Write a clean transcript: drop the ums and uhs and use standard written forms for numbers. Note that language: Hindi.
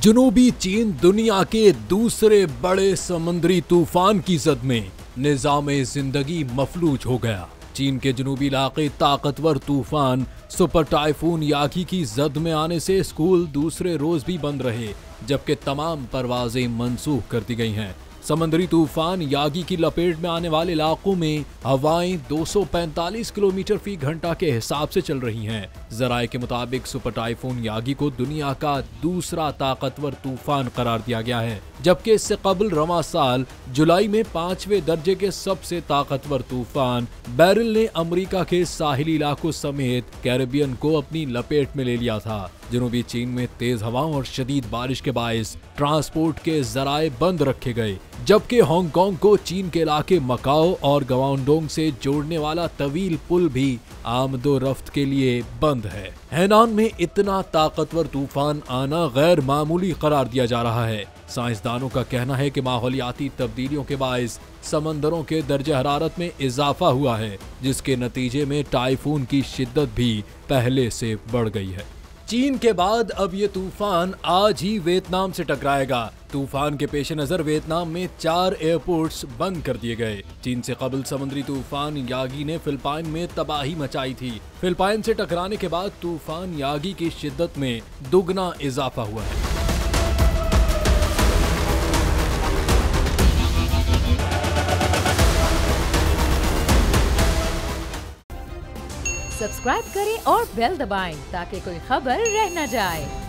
जनूबी चीन दुनिया के दूसरे बड़े समुद्री तूफान की जद में निजामे जिंदगी मफलूज हो गया। चीन के जनूबी इलाके ताकतवर तूफान सुपर टाइफून यागी की जद में आने से स्कूल दूसरे रोज भी बंद रहे, जबकि तमाम परवाजें मंसूख कर दी गई हैं। समुद्री तूफान यागी की लपेट में आने वाले इलाकों में हवाएं 245 किलोमीटर फी घंटा के हिसाब से चल रही हैं। जराये के मुताबिक सुपर टाइफून यागी को दुनिया का दूसरा ताकतवर तूफान करार दिया गया है, जबकि इससे कबल रवां साल जुलाई में 5वें दर्जे के सबसे ताकतवर तूफान बैरिल ने अमेरिका के साहिली इलाकों समेत कैरेबियन को अपनी लपेट में ले लिया था। जनूबी चीन में तेज हवाओं और शदीद बारिश के बायस ट्रांसपोर्ट के जराये बंद रखे गए, जबकि हांगकांग को चीन के इलाके मकाओ और ग्वांगडोंग से जोड़ने वाला तवील पुल भी आमदोरफ्त के लिए बंद है। हैनान में इतना ताकतवर तूफान आना गैर मामूली करार दिया जा रहा है। साइंसदानों का कहना है कि माहौलियाती तब्दीलियों के बायस समंदरों के दर्जे हरारत में इजाफा हुआ है, जिसके नतीजे में टाइफून की शिद्दत भी पहले से बढ़ गई है। चीन के बाद अब ये तूफान आज ही वियतनाम से टकराएगा। तूफान के पेश नजर वियतनाम में 4 एयरपोर्ट्स बंद कर दिए गए। चीन से कबल समुद्री तूफान यागी ने फिलिपाइन में तबाही मचाई थी। फिलिपाइन से टकराने के बाद तूफान यागी की शिद्दत में दुगना इजाफा हुआ है। सब्सक्राइब करें और बेल दबाएं ताकि कोई खबर रह न जाए।